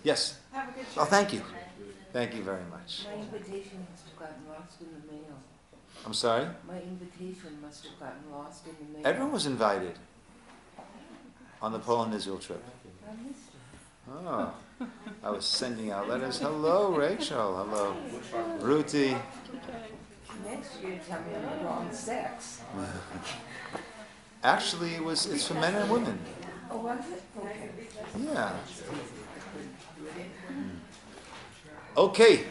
Yes. Have a good Oh, trip. thank you. Thank you very much. My invitation must have gotten lost in the mail. I'm sorry? My invitation must have gotten lost in the mail. Everyone was invited on the Poland-Israel trip. I missed it. Oh, I was sending out letters. Hello, Rachel. Hello, Ruti. Next year, tell me I'm the wrong sex. Actually, it's for men and women. Oh, was it? Okay. Yeah. Okay.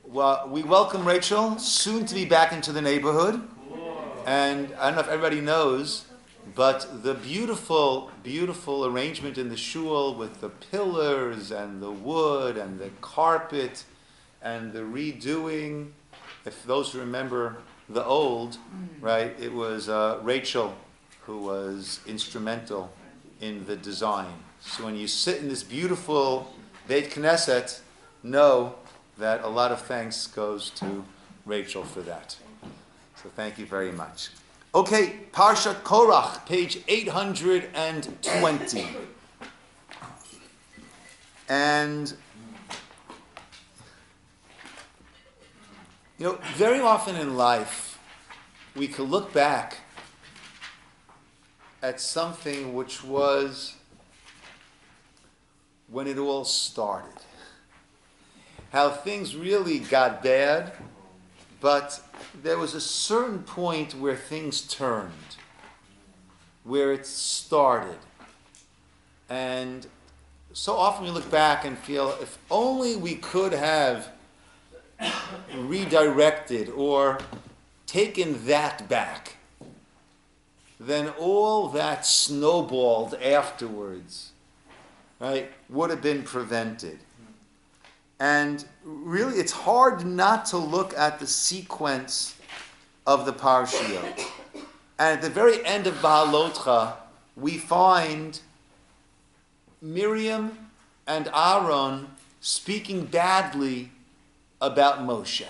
Well, we welcome Rachel, soon to be back into the neighborhood. And I don't know if everybody knows, but the beautiful, beautiful arrangement in the shul with the pillars and the wood and the carpet and the redoing, if those who remember the old, right, it was Rachel who was instrumental in the design. So when you sit in this beautiful Beit Knesset, know that a lot of thanks goes to Rachel for that. So thank you very much. Okay, Parsha Korach, page 820. And, you know, very often in life, we can look back at something which was when it all started. How things really got bad, but there was a certain point where things turned, where it started. And so often we look back and feel, if only we could have redirected or taken that back, then all that snowballed afterwards, right, would have been prevented. And really, it's hard not to look at the sequence of the Parshiyot. And at the very end of Ba'alotcha, we find Miriam and Aaron speaking badly about Moshe.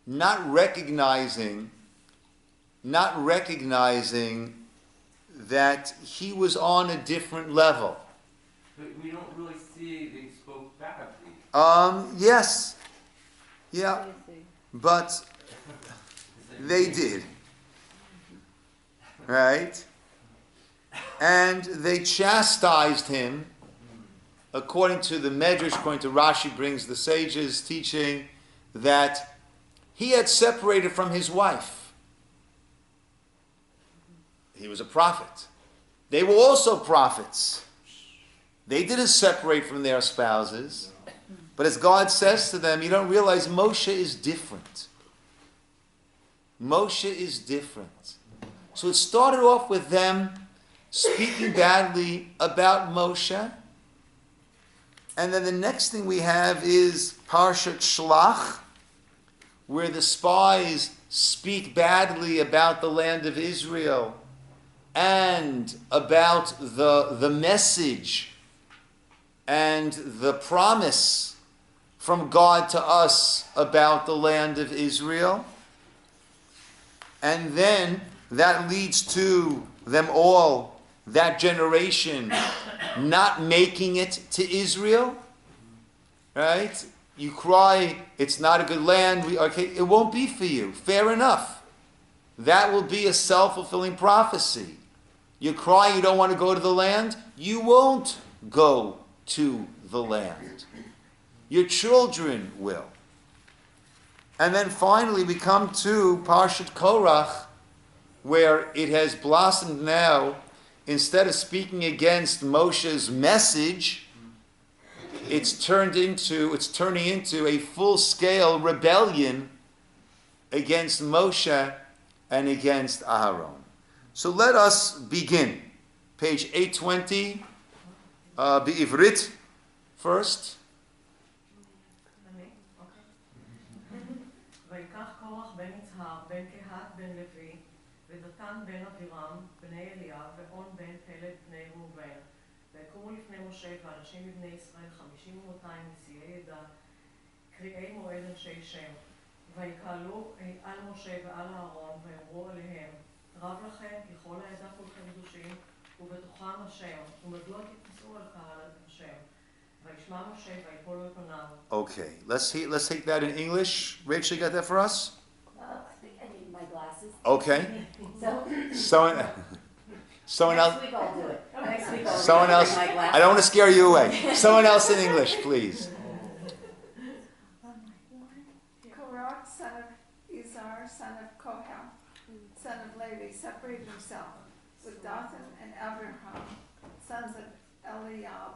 Not recognizing that he was on a different level. But we don't really see they spoke badly. Yes. Yeah. But they did. Right? And they chastised him, according to the Medrash, according to Rashi, brings the sages teaching that he had separated from his wife. He was a prophet. They were also prophets. They didn't separate from their spouses. But as God says to them, you don't realize Moshe is different. Moshe is different. So it started off with them speaking badly about Moshe. And then the next thing we have is Parshat Shlach, where the spies speak badly about the land of Israel and about the message and the promise from God to us about the land of Israel. And then that leads to them all, that generation, not making it to Israel. Right? You cry, it's not a good land. Okay, it won't be for you. Fair enough. That will be a self-fulfilling prophecy. You cry you don't want to go to the land. You won't go to the land. Your children will. And then finally we come to Parshat Korach, where it has blossomed now. Instead of speaking against Moshe's message, it's turning into a full-scale rebellion against Moshe and against Aaron. So let us begin. Page 820, Be'ivrit first. ויקח קורח בן יצהר, בן קהת, בן לוי, ודתן בן אבירם, בני אליאב, ואון בן פלד, בני ראובן. ויקומו לפני משה ואנשים מבני ישראל 50 ומאתיים נשיאי עדה, קריאי מועד אנשי שם. ויקהלו על משה ועל אהרון, ואמרו עליהם, רב לכם, ככל העדה כולכם קדושים, ובתוכם השם, ומבלות יתפסו על קהל השם. וישמע משה ויפול בפניו. Okay, let's take that in English. Rachel, you got that for us? I need my glasses. Okay. So, Someone else. next week I'll do it. Next week I'll Someone bring else. my glasses. I don't want to scare you away. Someone else in English, please. Korach, son of Izhar, son of Kohath, son of Levi, separated himself with Dathan and Abraham, sons of Eliab,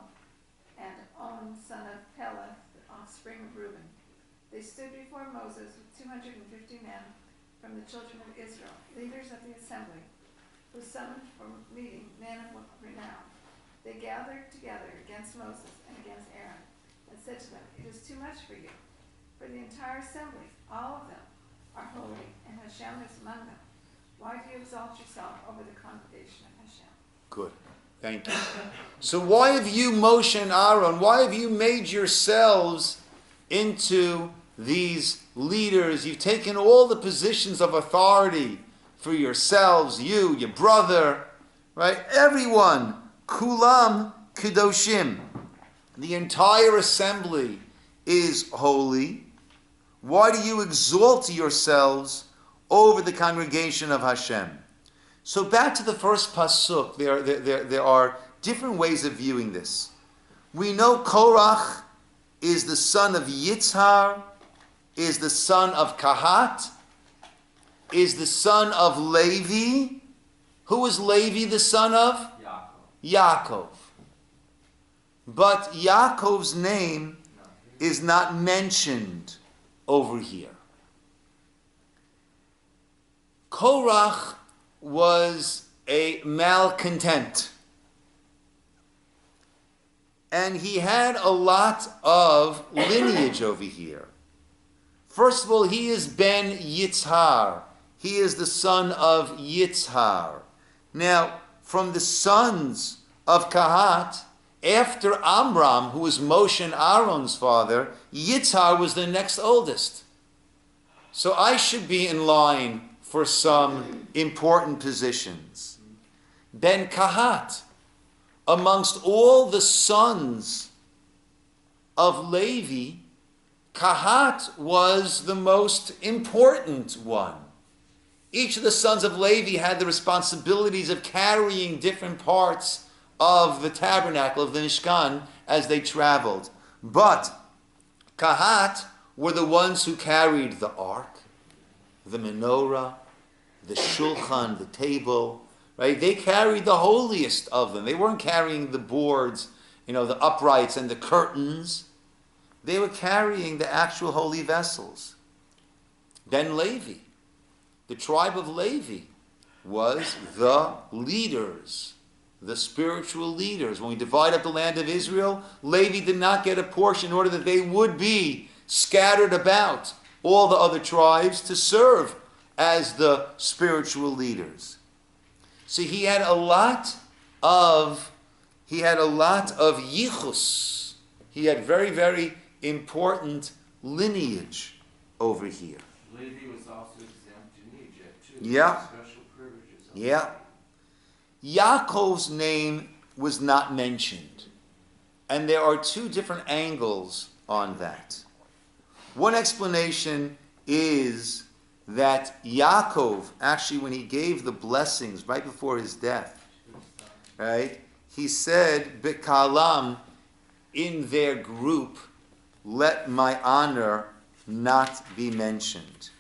and On, son of Peleth, the offspring of Reuben. They stood before Moses with 250 men from the children of Israel, leaders of the assembly, who summoned for meeting men of renown. They gathered together against Moses and against Aaron, and said to them, "It is too much for you. For the entire assembly, all of them, are holy, and Hashem is among them. Why do you exalt yourself over the congregation of Hashem?" Good. Thank you. So why have you, Moshe and Aaron, why have you made yourselves into these leaders? You've taken all the positions of authority for yourselves, you, your brother, right? Everyone. Kulam Kedoshim. The entire assembly is holy. Why do you exalt yourselves over the congregation of Hashem? So back to the first pasuk, there are different ways of viewing this. We know Korach is the son of Yitzhar, is the son of Kahat, is the son of Levi. Who was Levi the son of? Yaakov. But Yaakov's name is not mentioned over here. Korach was a malcontent. And he had a lot of lineage over here. First of all, he is Ben Yitzhar. He is the son of Yitzhar. Now, from the sons of Kahat, after Amram, who was Moshe and Aaron's father, Yitzhar was the next oldest. So I should be in line for some important positions. Ben Kahat, amongst all the sons of Levi, Kahat was the most important one. Each of the sons of Levi had the responsibilities of carrying different parts of the tabernacle, of the Mishkan, as they traveled. But Kahat were the ones who carried the ark, the menorah, the shulchan, the table, right? They carried the holiest of them. They weren't carrying the boards, the uprights and the curtains. They were carrying the actual holy vessels. Then Levi, the tribe of Levi, was the leaders, the spiritual leaders. When we divide up the land of Israel, Levi did not get a portion in order that they would be scattered about all the other tribes to serve as the spiritual leaders. So he had a lot of yichus. He had very, very important lineage over here. Levi was also exempt in Egypt too. Yeah. Special privileges. Yeah. Yaakov's name was not mentioned. And there are two different angles on that. One explanation is that Yaakov, actually when he gave the blessings right before his death, right, he said, B'kalam, in their group, let my honor not be mentioned.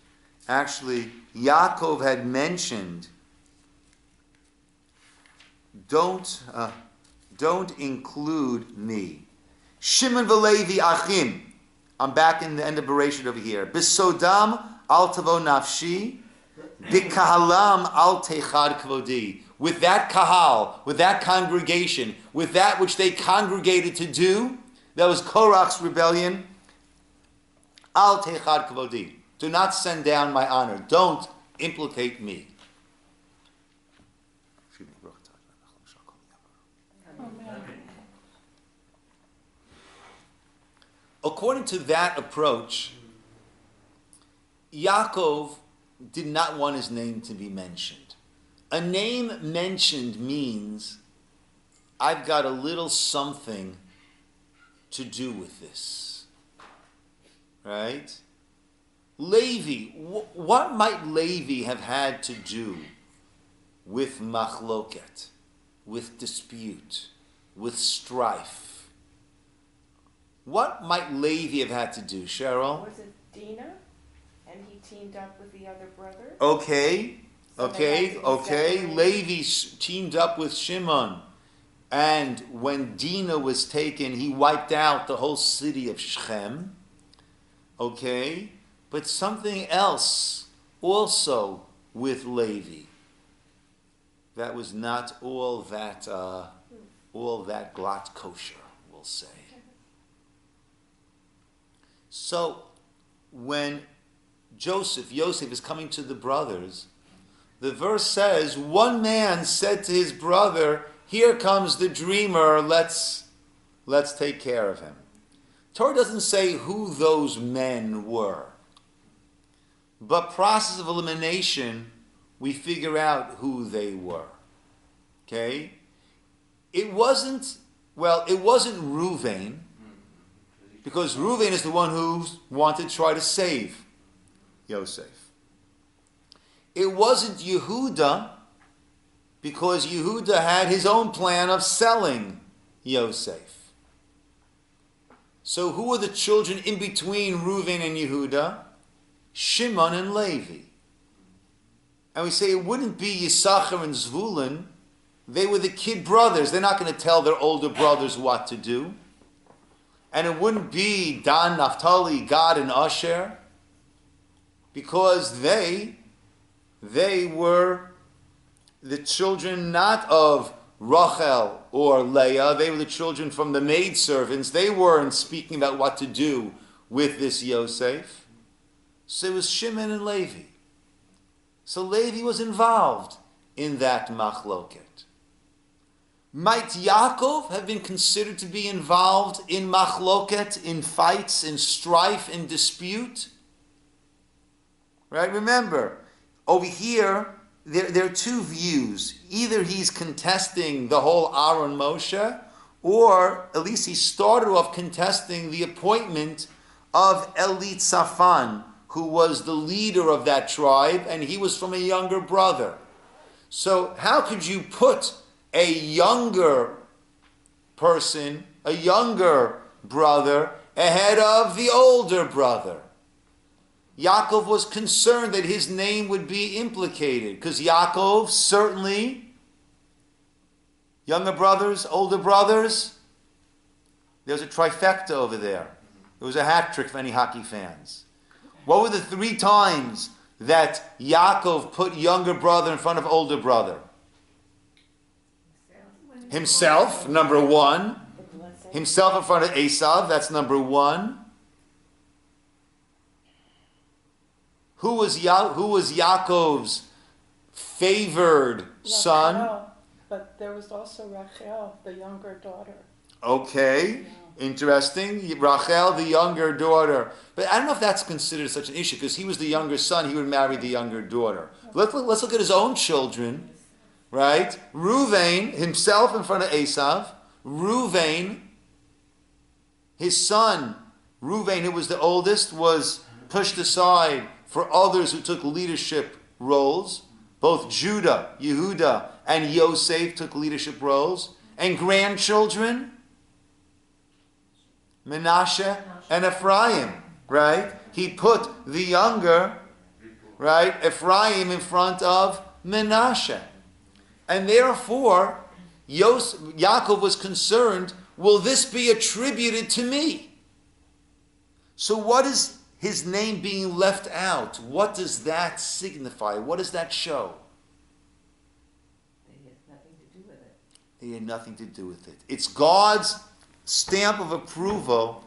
Actually, Yaakov had mentioned, don't include me. Shimon v'Levi achim. I'm back in the end of Bereshit over here. B'sodam al tavo nafshi, b'kahalam al techad kvodi. With that kahal, with that congregation, with that which they congregated to do, that was Korach's rebellion, al techad kvodi. Do not send down my honor. Don't implicate me. According to that approach, Yaakov did not want his name to be mentioned. A name mentioned means I've got a little something to do with this. Right? Levi, what might Levi have had to do with machloket, with dispute, with strife? What might Levi have had to do, Cheryl? Was it Dinah? And he teamed up with the other brother? Okay. So they had to be separated. Levi teamed up with Shimon. And when Dinah was taken, he wiped out the whole city of Shechem. Okay. But something else also with Levi. That was not all that glatt kosher, we'll say. So when Yosef is coming to the brothers, the verse says, one man said to his brother, here comes the dreamer, let's take care of him. Torah doesn't say who those men were. But process of elimination, we figure out who they were. Okay? It wasn't Reuven, because Reuven is the one who wanted to try to save Yosef. It wasn't Yehuda, because Yehuda had his own plan of selling Yosef. So who were the children in between Reuven and Yehuda? Shimon and Levi. And we say it wouldn't be Yisachar and Zvulun. They were the kid brothers. They're not going to tell their older brothers what to do. And it wouldn't be Dan, Naphtali, Gad, and Asher, because they were the children not of Rachel or Leah. They were the children from the maidservants. They weren't speaking about what to do with this Yosef. So it was Shimon and Levi. So Levi was involved in that machloket. Might Yaakov have been considered to be involved in machloket, in fights, in strife, in dispute? Right? Remember, over here, there are two views. Either he's contesting the whole Aaron Moshe, or at least he started off contesting the appointment of Elitzaphan, who was the leader of that tribe, and he was from a younger brother. So how could you put a younger person, a younger brother, ahead of the older brother? Yaakov was concerned that his name would be implicated, because Yaakov certainly, younger brothers, older brothers, there's a trifecta over there. It was a hat trick for any hockey fans. What were the 3 times that Yaakov put younger brother in front of older brother? Himself, number 1. Himself in front of Esav, that's number 1. Who was Yaakov's favored son? Rachel, but there was also Rachel, the younger daughter. Okay, interesting. Rachel, the younger daughter. But I don't know if that's considered such an issue, because he was the younger son, he would marry the younger daughter. Let's look at his own children, right? Reuven, himself in front of Esav. Reuven, his son, Reuven, who was the oldest, was pushed aside for others who took leadership roles. Both Judah, Yehuda, and Yosef took leadership roles. And grandchildren, Menashe and Ephraim, right? He put the younger, right, Ephraim in front of Menashe. And therefore, Yaakov was concerned, will this be attributed to me? So what is his name being left out? What does that signify? What does that show? They had nothing to do with it. They had nothing to do with it. It's God's stamp of approval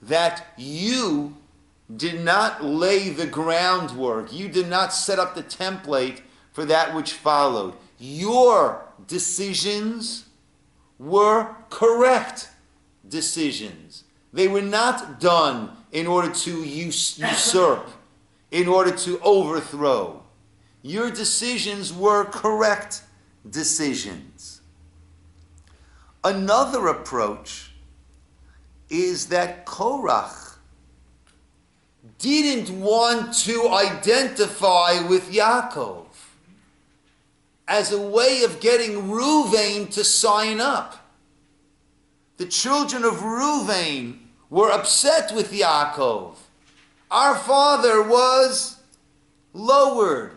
that you did not lay the groundwork. You did not set up the template for that which followed. Your decisions were correct decisions. They were not done in order to usurp, in order to overthrow. Your decisions were correct decisions. Another approach is that Korach didn't want to identify with Yaakov as a way of getting Reuven to sign up. The children of Reuven were upset with Yaakov. Our father was lowered.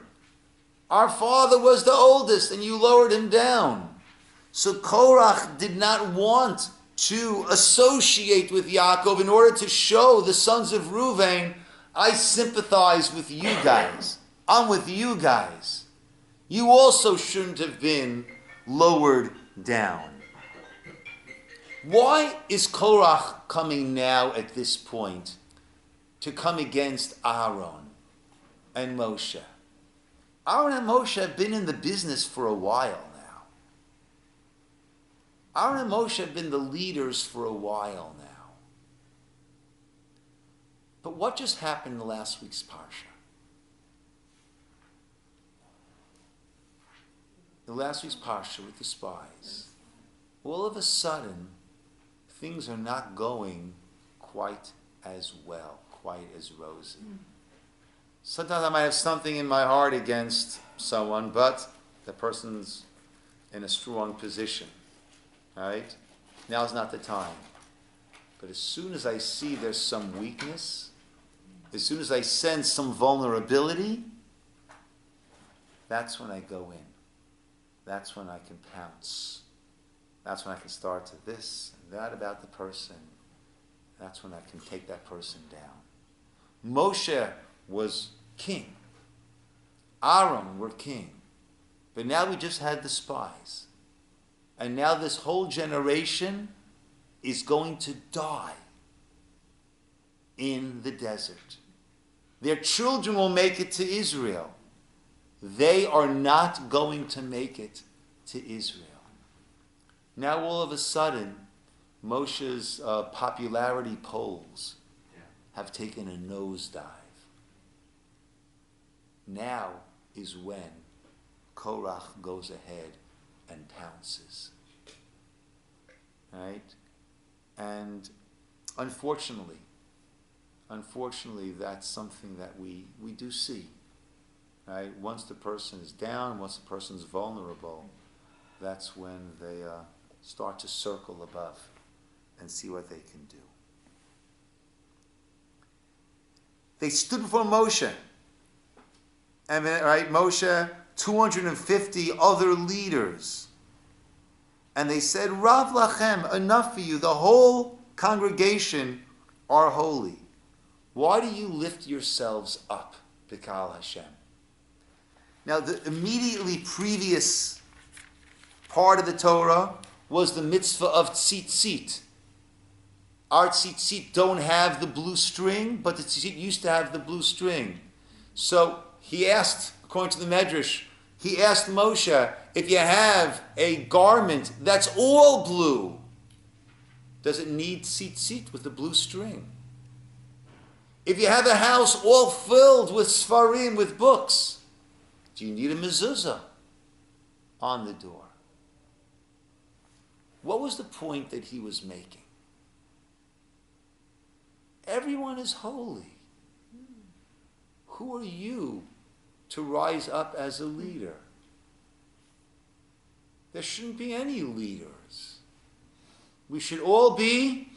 Our father was the oldest, and you lowered him down. So Korach did not want to associate with Yaakov in order to show the sons of Reuven, I sympathize with you guys. I'm with you guys. You also shouldn't have been lowered down. Why is Korach coming now at this point to come against Aaron and Moshe? Aaron and Moshe have been in the business for a while now. Aaron and Moshe have been the leaders for a while now. But what just happened in last week's Parsha? In last week's Parsha with the spies, all of a sudden, things are not going quite as well, quite as rosy. Sometimes I might have something in my heart against someone, but the person's in a strong position. Right? Now's not the time. But as soon as I see there's some weakness, as soon as I sense some vulnerability, that's when I go in. That's when I can pounce. That's when I can start to this and that about the person. That's when I can take that person down. Moshe was king. Aaron were king. But now we just had the spies. And now this whole generation is going to die in the desert. Their children will make it to Israel. They are not going to make it to Israel. Now all of a sudden, Moshe's popularity polls have taken a nosedive. Now is when Korach goes ahead and pounces. Right? And unfortunately, that's something that we do see. Right? Once the person is down, once the person is vulnerable, that's when they start to circle above and see what they can do. They stood before Moshe. And right, Moshe, 250 other leaders. And they said, Rav lachem, enough for you. The whole congregation are holy. Why do you lift yourselves up, Bikal Hashem? Now, the immediately previous part of the Torah was the mitzvah of tzitzit. Our tzitzit don't have the blue string, but the tzitzit used to have the blue string. So he asked, according to the Medrash, he asked Moshe, if you have a garment that's all blue, does it need tzitzit with the blue string? If you have a house all filled with sfarim, with books, do you need a mezuzah on the door? What was the point that he was making? Everyone is holy. Who are you to rise up as a leader? There shouldn't be any leaders. We should all be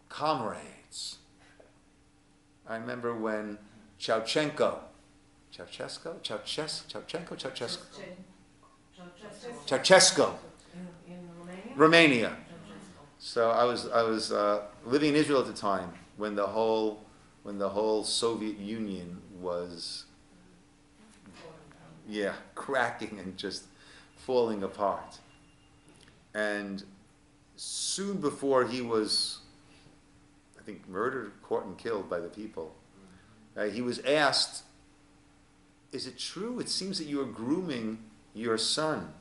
comrades. I remember when Ceausescu In Romania. So I was living in Israel at the time when the whole Soviet Union was cracking and just falling apart. And soon before he was, I think, murdered, caught and killed by the people, he was asked, is it true? It seems that you are grooming your son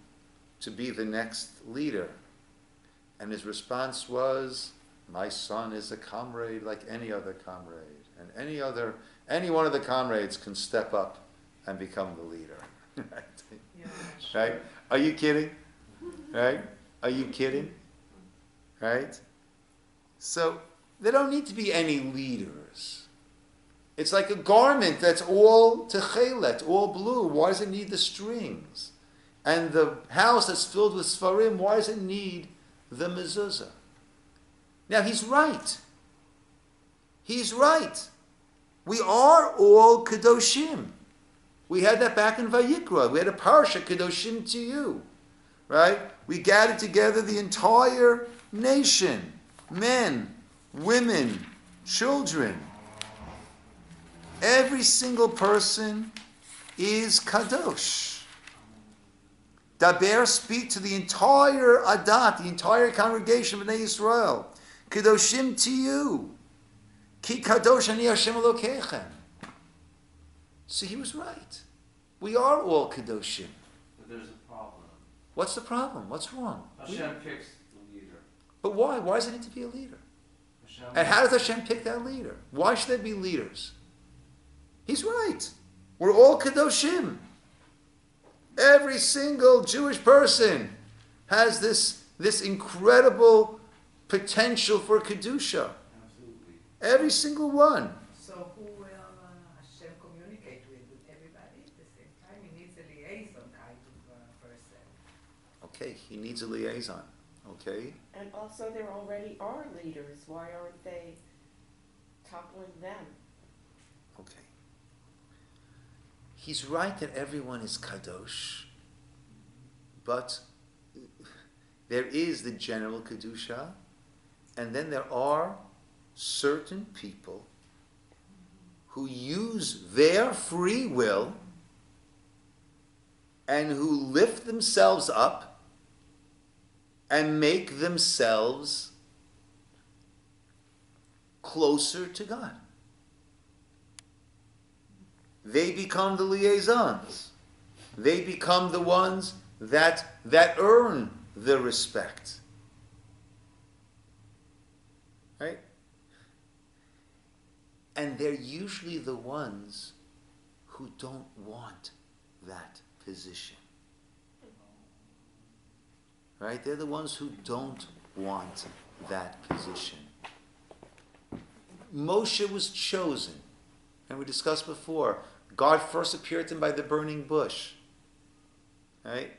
to be the next leader. And his response was, my son is a comrade like any other comrade. And any one of the comrades can step up and become the leader. Right? Are you kidding? Right? Are you kidding? Right? So there don't need to be any leaders. It's like a garment that's all techelet, all blue. Why does it need the strings? And the house that's filled with sfarim, why does it need the mezuzah? Now he's right. He's right. We are all kadoshim. We had that back in Vayikra. We had a Parsha, Kadoshim to you. Right? We gathered together the entire nation. Men, women, children. Every single person is kadosh. Daber, speak to the entire adat, the entire congregation of Bnei Yisroel. Kadoshim to you. Ki kadosh ani Hashem Elokechem. So he was right. We are all kadoshim. But there's a problem. What's the problem? What's wrong? Hashem picks the leader. But why? Why does it need to be a leader? Hashem And how does Hashem pick that leader? Why should there be leaders? He's right. We're all kadoshim. Every single Jewish person has this incredible potential for kedusha. Absolutely. Every single one. So who will Hashem communicate with everybody at the same time? He needs a liaison kind of person. Okay, he needs a liaison. Okay? And also there already are leaders. Why aren't they toppling them? Okay. He's right that everyone is kadosh, but there is the general kedusha, and then there are certain people who use their free will and who lift themselves up and make themselves closer to God. They become the liaisons. They become the ones that earn the respect. Right? And they're usually the ones who don't want that position. Right? They're the ones who don't want that position. Moshe was chosen. And we discussed before, God first appeared to him by the burning bush. Right?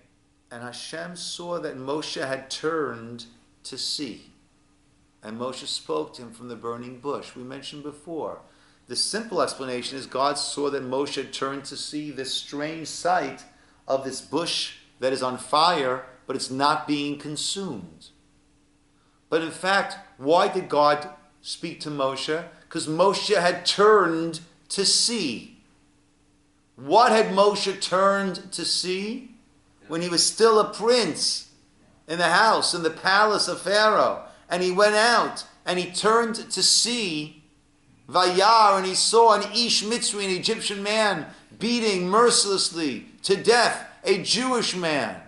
And Hashem saw that Moshe had turned to see. And Moshe spoke to him from the burning bush. We mentioned before. The simple explanation is God saw that Moshe had turned to see this strange sight of this bush that is on fire, but it's not being consumed. But in fact, why did God speak to Moshe? Because Moshe had turned to see. What had Moshe turned to see? When he was still a prince in the house, in the palace of Pharaoh. And he went out and he turned to see Vayar, and he saw an Ish Mitzri, an Egyptian man, beating mercilessly to death a Jewish man.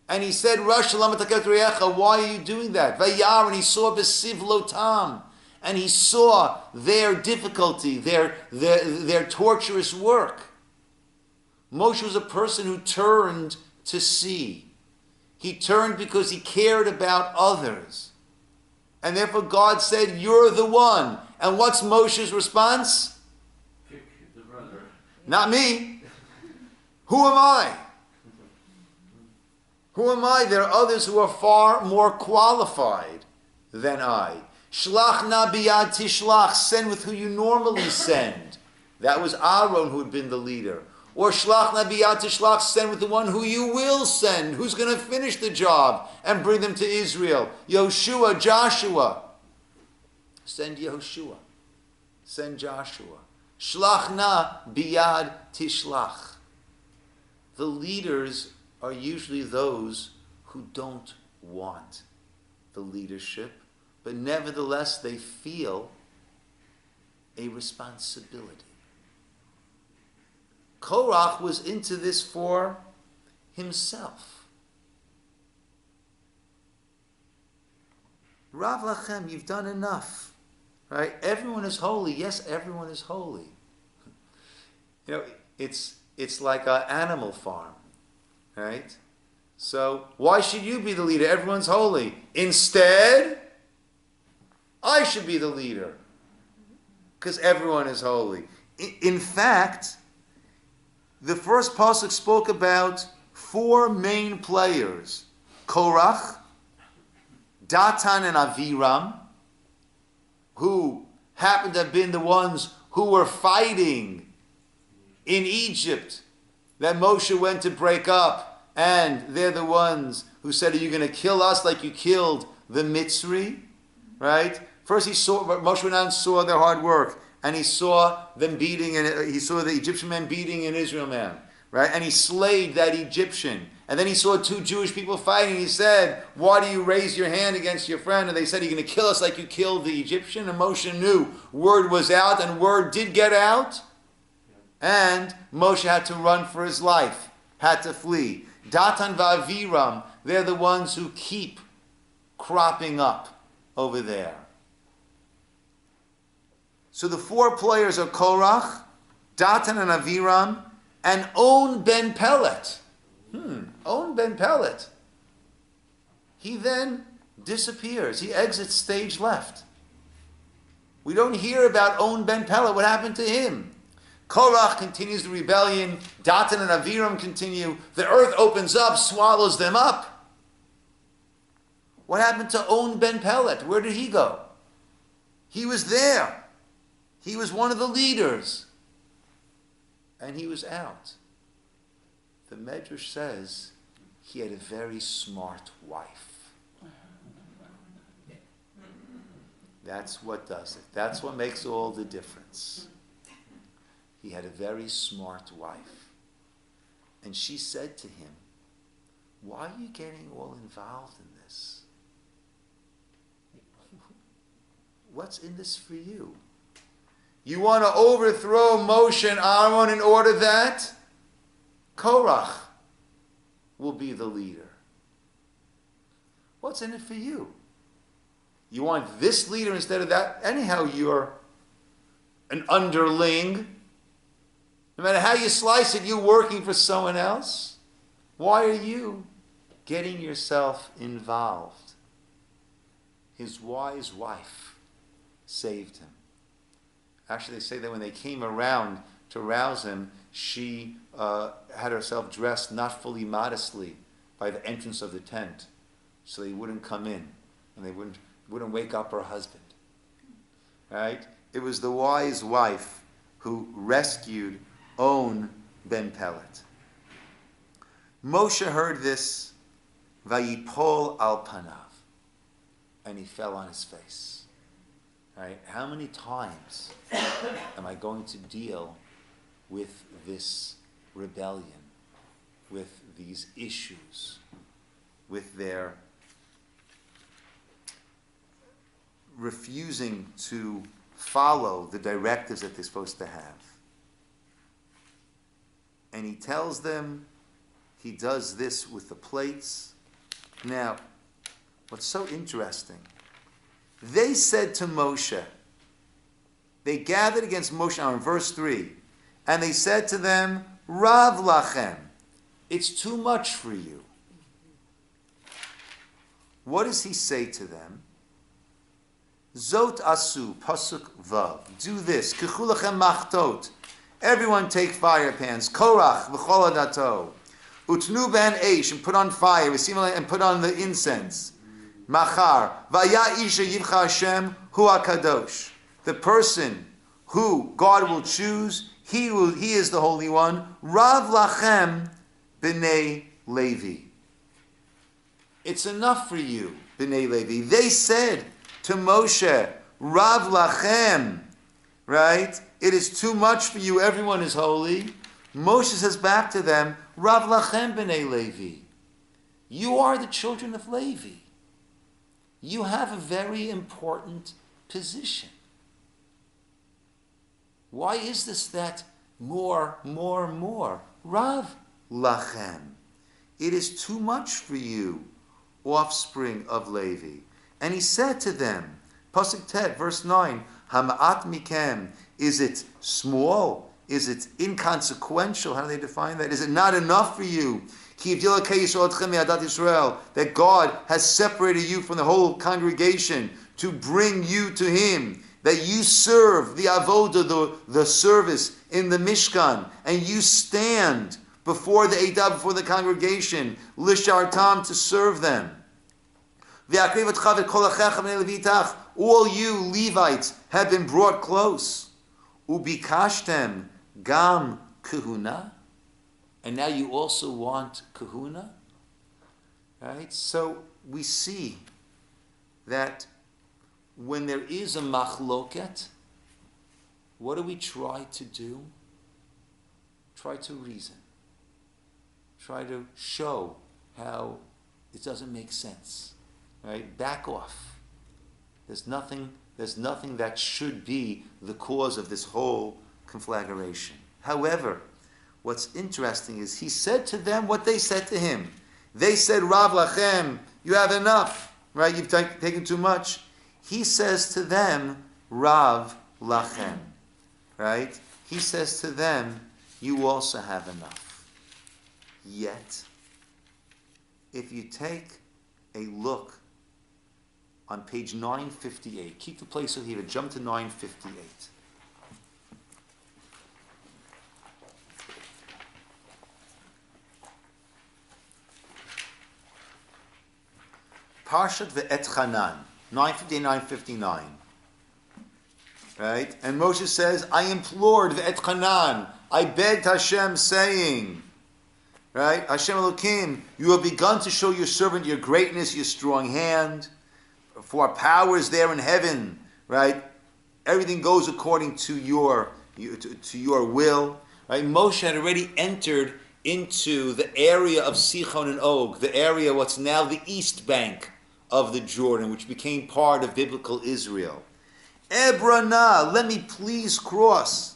And he said, Rosh Lama Taket Re'echa, why are you doing that? Vayar, and he saw Besiv Lotam, and he saw their difficulty, their torturous work. Moshe was a person who turned to see. He turned because he cared about others. And therefore God said, you're the one. And what's Moshe's response? Pick the brother. Not me. Who am I? Who am I? There are others who are far more qualified than I. Shlach na biyad tishlach. Send with who you normally send. That was Aaron who had been the leader. Or shlach na biyad tishlach. Send with the one who you will send. Who's going to finish the job and bring them to Israel. Yoshua, Joshua. Send Yehoshua. Send Joshua. Shlach na biyad tishlach. The leaders are usually those who don't want the leadership, but nevertheless they feel a responsibility. Korach was into this for himself. Rav Lachem, you've done enough. Right? Everyone is holy. Yes, everyone is holy. You know, it's like an animal farm. Right? So why should you be the leader? Everyone's holy. Instead, I should be the leader. Because everyone is holy. In fact, the first pasuk spoke about 4 main players. Korach, Datan, and Aviram, who happened to have been the ones who were fighting in Egypt that Moshe went to break up, and they're the ones who said, are you going to kill us like you killed the Mitzri? Right? First Moshe went out and saw their hard work, and he saw them beating, and he saw the Egyptian man beating an Israel man, right? And he slayed that Egyptian. And then he saw 2 Jewish people fighting. He said, why do you raise your hand against your friend? And they said, are you going to kill us like you killed the Egyptian? And Moshe knew word was out, and word did get out. And Moshe had to run for his life, had to flee. Datan va'Aviram, they're the ones who keep cropping up over there. So the 4 players are Korach, Datan and Aviram, and On ben Pelet. On ben Pelet. He then disappears. He exits stage left. We don't hear about On ben Pelet. What happened to him? Korach continues the rebellion. Datan and Aviram continue. The earth opens up, swallows them up. What happened to On ben Pelet? Where did he go? He was there. He was one of the leaders. And he was out. The Medrash says he had a very smart wife. That's what does it. That's what makes all the difference. He had a very smart wife. And she said to him, why are you getting all involved in this? What's in this for you? You want to overthrow Moshe and Aaron in order that Korach will be the leader. What's in it for you? You want this leader instead of that? Anyhow, you're an underling. No matter how you slice it, you're working for someone else. Why are you getting yourself involved? His wise wife saved him. Actually, they say that when they came around to rouse him, she had herself dressed not fully modestly by the entrance of the tent, so they wouldn't come in and they wouldn't wake up her husband. Right? It was the wise wife who rescued On ben Pelet. Moshe heard this, vayipol al panav, and he fell on his face. Right? How many times am I going to deal with this rebellion, with these issues, with their refusing to follow the directives that they're supposed to have? And he tells them he does this with the plates. Now, what's so interesting, they said to Moshe, they gathered against Moshe in verse 3, and they said to them, Rav lachem, it's too much for you. What does he say to them? Zot asu, pasuk vav, do this, kichu lachem machtot, everyone take fire pans, korach v'chol adato, utnu ben eish, and put on fire, and put on the incense. Machar, vaya isha yivcha Hashem hu akadosh. The person who God will choose, he is the Holy One. Rav lachem b'nei Levi. It's enough for you, b'nei Levi. They said to Moshe, Rav lachem, right? It is too much for you. Everyone is holy. Moshe says back to them, Rav lachem b'nei Levi. You are the children of Levi. You have a very important position. Why is this that more? Rav lachem. It is too much for you, offspring of Levi. And he said to them, Pasuk Tet, verse 9, Hama'at mikem, is it small? Is it inconsequential? How do they define that? Is it not enough for you? That God has separated you from the whole congregation to bring you to Him. That you serve the avodah, the service in the Mishkan, and you stand before the Eidah, before the congregation, lishartam, to serve them. All you Levites have been brought close. Ubikashtem gam kahuna. And now you also want kahuna? Right? So we see that when there is a machloket, what do we try to do? Try to reason. Try to show how it doesn't make sense. Right? Back off. There's nothing that should be the cause of this whole conflagration. However, what's interesting is he said to them what they said to him. They said, Rav lachem, you have enough. Right? You've taken too much. He says to them, Rav lachem. Right? He says to them, you also have enough. Yet, if you take a look on page 958, keep the place over here, jump to 958. Parshat ve'etchanan, 959. Right? And Moshe says, I implored ve'etchanan, I begged Hashem, saying, right? Hashem Elokim, you have begun to show your servant your greatness, your strong hand, for our power is there in heaven, right? Everything goes according to your will, right? Moshe had already entered into the area of Sichon and Og, the area what's now the east bank of the Jordan, which became part of biblical Israel. Ebrana, let me please cross.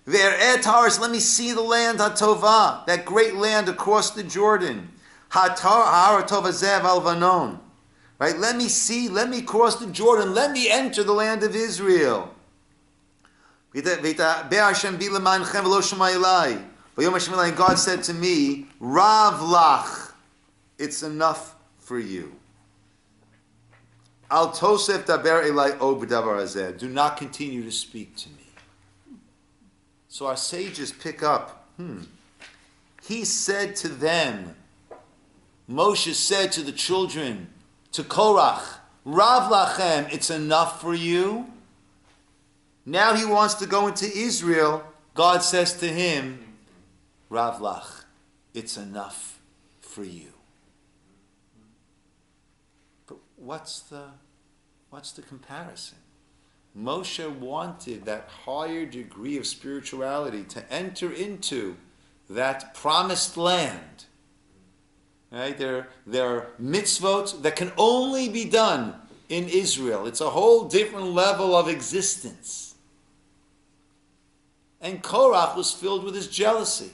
Ve'eret Haris, let me see the land HaTova, that great land across the Jordan. HaTova Zev Alvanon. Right? Let me cross the Jordan, let me enter the land of Israel. And God said to me, Rav lach, it's enough for you. Al tosef daber elai o b'davar hazeh. Do not continue to speak to me. So our sages pick up, He said to them, Moshe said to the children, to Korach, Rav lachem, it's enough for you. Now he wants to go into Israel. God says to him, Rav lach, it's enough for you. But what's the comparison? Moshe wanted that higher degree of spirituality to enter into that promised land. Right? There are mitzvot that can only be done in Israel. It's a whole different level of existence. And Korach was filled with his jealousy.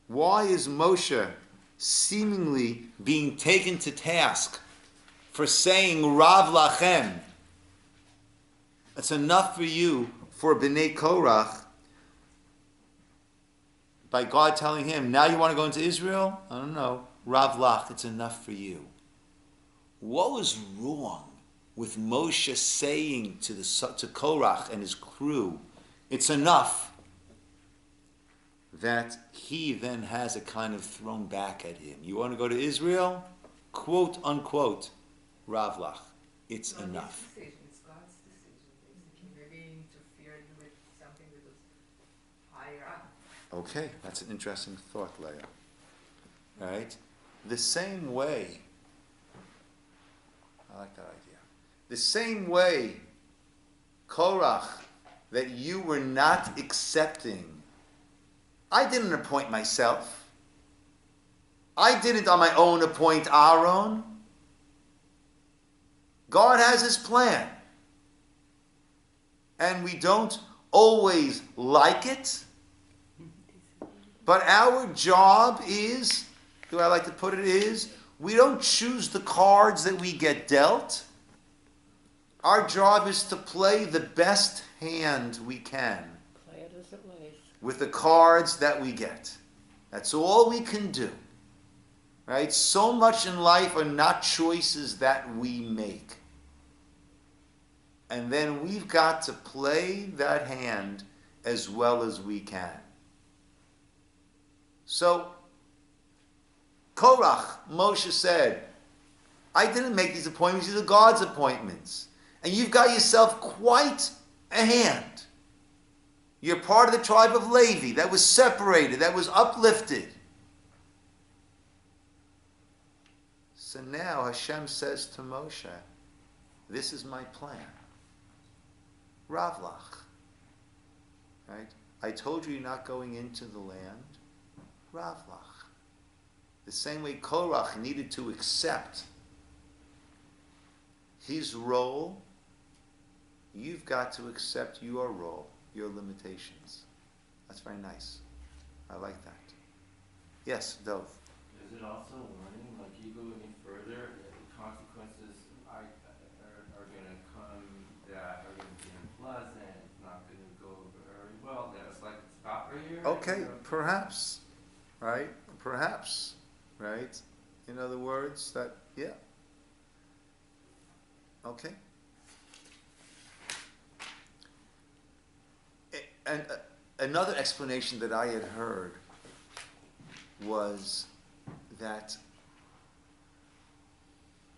Why is Moshe seemingly being taken to task for saying Rav lachem? It's enough for you for Bnei Korach, by God telling him, now you want to go into Israel? I don't know. Rav lach, it's enough for you. What was wrong with Moshe saying to Korach and his crew, it's enough, that he then has a kind of thrown back at him? You want to go to Israel? Quote unquote, Rav lach, it's enough. It's God's decision, basically. Maybe he interfered with something that was higher up. Okay, that's an interesting thought, Leah. Right? The same way, I like that idea. The same way, Korach, that you were not accepting, I didn't appoint myself. I didn't on my own appoint Aaron. God has his plan. And we don't always like it. But our job is, the way I like to put it is, we don't choose the cards that we get dealt. Our job is to play the best hand we can. with the cards that we get. That's all we can do. Right? So much in life are not choices that we make. And then we've got to play that hand as well as we can. So, Korach, Moshe said, I didn't make these appointments, these are God's appointments. And you've got yourself quite a hand. You're part of the tribe of Levi that was separated, that was uplifted. So now Hashem says to Moshe, this is my plan. Ravlach. Right? I told you you're not going into the land. Ravlach. The same way Korach needed to accept his role, you've got to accept your role, your limitations. That's very nice. I like that. Yes, Dov. Is it also warning, like you go any further, the consequences are going to come that are going to be unpleasant, it's not going to go very well, that's like it's about right here? Okay, perhaps. Right? Perhaps. Right? In other words, that, yeah. Okay. And another explanation that I had heard was that,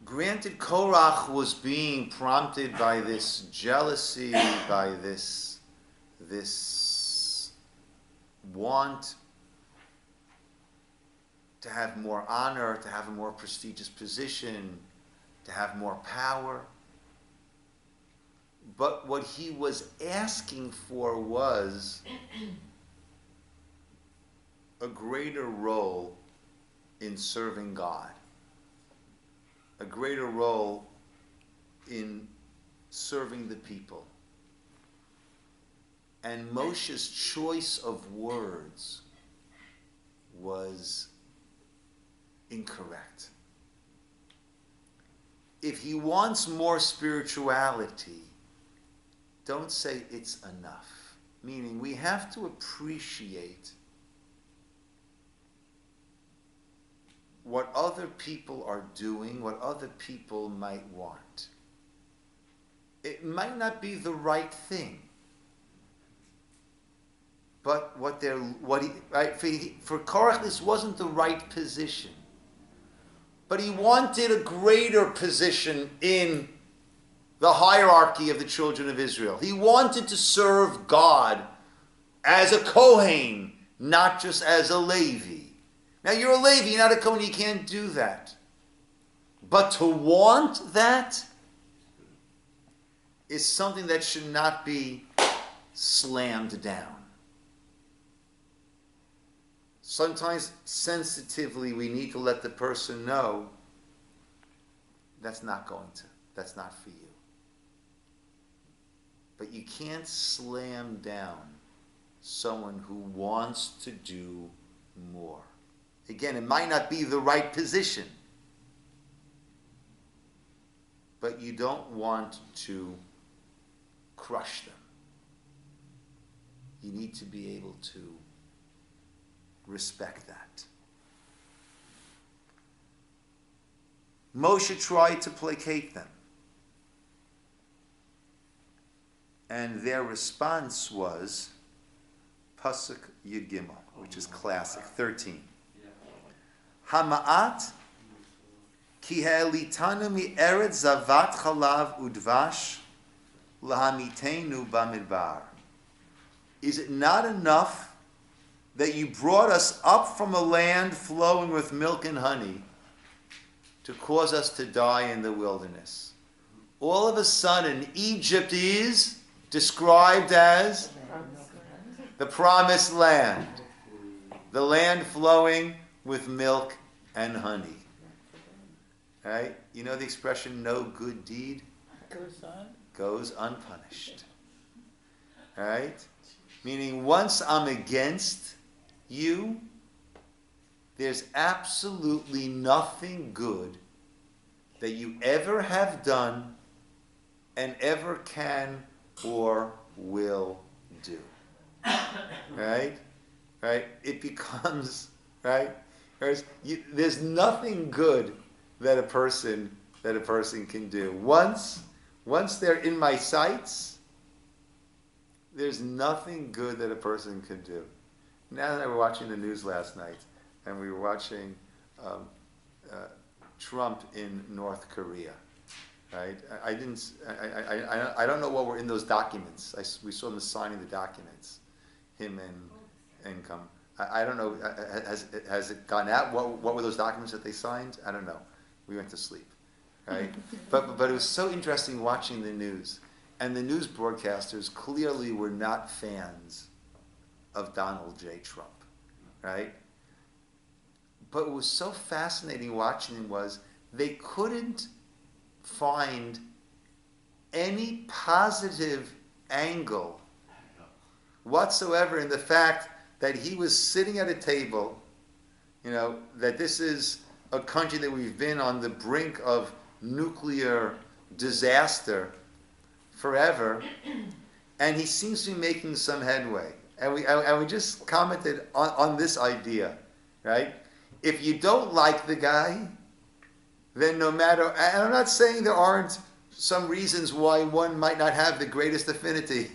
granted, Korach was being prompted by this jealousy, by this want to have more honor, to have a more prestigious position, to have more power. But what he was asking for was a greater role in serving God, a greater role in serving the people. And Moshe's choice of words was incorrect. If he wants more spirituality, don't say it's enough. Meaning we have to appreciate what other people are doing, what other people might want. It might not be the right thing, but for Korach, this wasn't the right position. But he wanted a greater position in the hierarchy of the children of Israel. He wanted to serve God as a Kohen, not just as a Levi. Now you're a Levi, you're not a Kohen, you can't do that. But to want that is something that should not be slammed down. Sometimes sensitively we need to let the person know that's not for you. But you can't slam down someone who wants to do more. Again, it might not be the right position, but you don't want to crush them. You need to be able to respect that. Moshe tried to placate them. And their response was Pasuk Yud Gimel, which is classic, 13. Hama'at ki ha'elitanu mi'eretz zavat chalav udvash lahamitenu bamidbar. Is it not enough that you brought us up from a land flowing with milk and honey to cause us to die in the wilderness? All of a sudden, Egypt is described as the promised land, the land flowing with milk and honey. Right? You know the expression, no good deed goes unpunished. Right? Meaning once I'm against you, there's absolutely nothing good that you ever have done and ever can or will do. right? Right? It becomes, right? There's nothing good that a person can do. Once they're in my sights, there's nothing good that a person can do. Now that I were watching the news last night, and we were watching Trump in North Korea, right? I don't know what were in those documents. We saw them signing the documents, him and come. I don't know. Has it gone out? What were those documents that they signed? I don't know. We went to sleep, right? but it was so interesting watching the news, and the news broadcasters clearly were not fans of Donald J. Trump, right? But what was so fascinating watching him was they couldn't find any positive angle whatsoever in the fact that he was sitting at a table, that this is a country that we've been on the brink of nuclear disaster forever, and he seems to be making some headway. And we just commented on this idea, right? If you don't like the guy, then no matter, and I'm not saying there aren't some reasons why one might not have the greatest affinity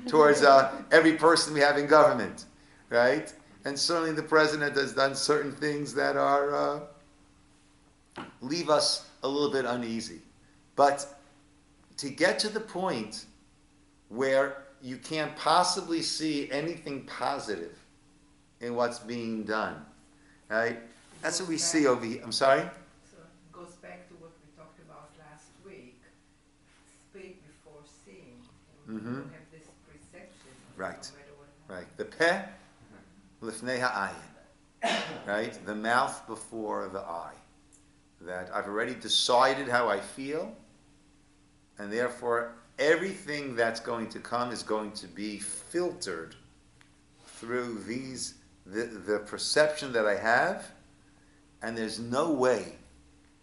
towards every person we have in government, right? And certainly the president has done certain things that are leave us a little bit uneasy. But to get to the point where you can't possibly see anything positive in what's being done, right? That's what we see over here. I'm sorry? So it goes back to what we talked about last week. Speak before seeing. We don't have this perception. Right. No matter what Right. The peh lifnei ha'ayin. Right? The mouth before the eye. That I've already decided how I feel, and therefore everything that's going to come is going to be filtered through the perception that I have, and there's no way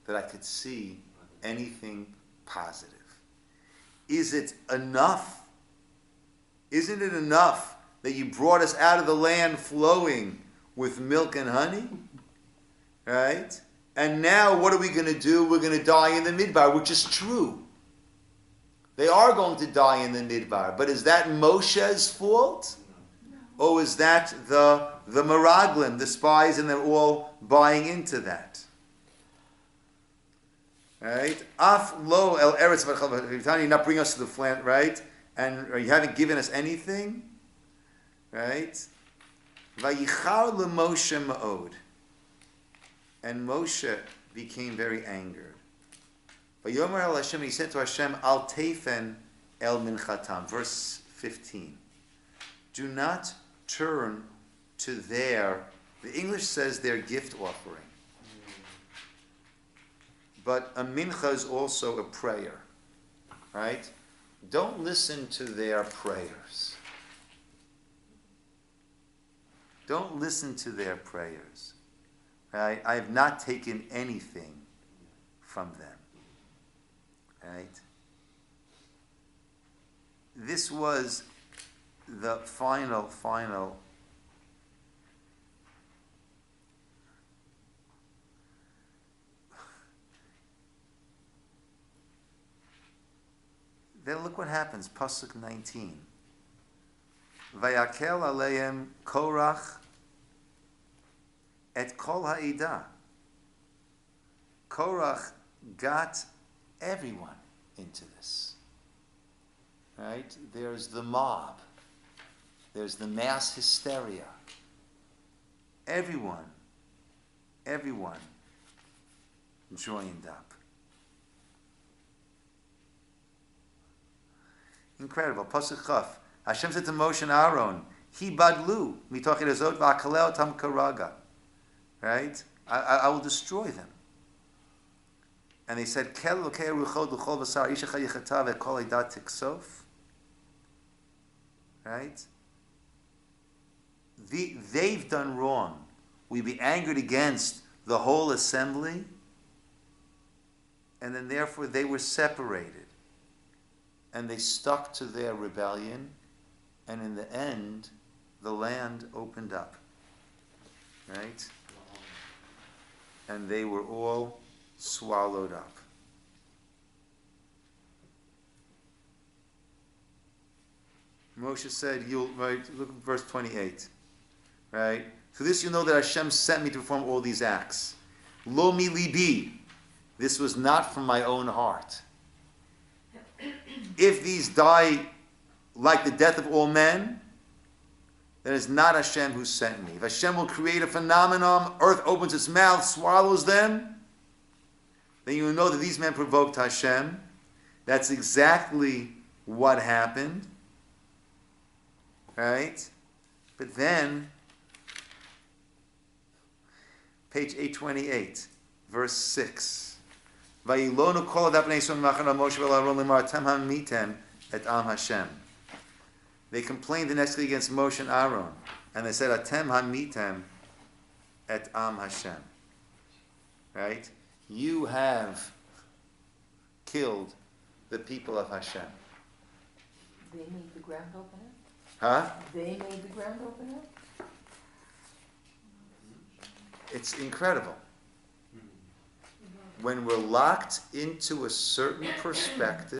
that I could see anything positive. Is it enough? Isn't it enough that you brought us out of the land flowing with milk and honey? Right? And now what are we going to do? We're going to die in the midbar, which is true. They are going to die in the midbar. But is that Moshe's fault? Or is that the Meraglim, the spies, and they're all buying into that? Right? Af lo el eretz v'chal, you not bring us to the land, right? And you haven't given us anything, right? Vayichar leMoshe ma'od, and Moshe became very angered. Vayomer el Hashem, he said to Hashem, Al teifen el minchatam, verse 15. Do not turn to the English says their gift offering. But a mincha is also a prayer, right? Don't listen to their prayers. Don't listen to their prayers. Right? I have not taken anything from them. Right? This was the final then look what happens, Pasuk 19. Vayakel aleim Korach et kol ha'ida. Korach got everyone into this. Right? There's the mob. There's the mass hysteria. Everyone joined up. Incredible. Pasuk Chaf. Hashem said to Moshe and Aaron, Hi badlu mitoch erazot va'akaleh otam karaga. Right? I will destroy them. And they said, Kel lokei ruchot l'chol v'sar ish echad yichata ve'kol eidat tiksof. Right? They've done wrong. We be angered against the whole assembly, and then therefore they were separated. And they stuck to their rebellion, And in the end, the land opened up. Right? And they were all swallowed up. Moshe said, right, look at verse 28. Right? So this you know that Hashem sent me to perform all these acts. Lo mi libi. This was not from my own heart. If these die like the death of all men, then it's not Hashem who sent me. If Hashem will create a phenomenon, earth opens its mouth, swallows them, then you will know that these men provoked Hashem. That's exactly what happened. Right? But then, page 828, verse 6. Vayilonu kol adap bnei Yisrael machana Moshe v'Aaron lemar atem hamitem et am Hashem. They complained the next day against Moshe and Aaron, and they said, Atem hamitem et am Hashem. Right? You have killed the people of Hashem. They made the ground open up? Huh? They made the ground open up? It's incredible. When we're locked into a certain perspective,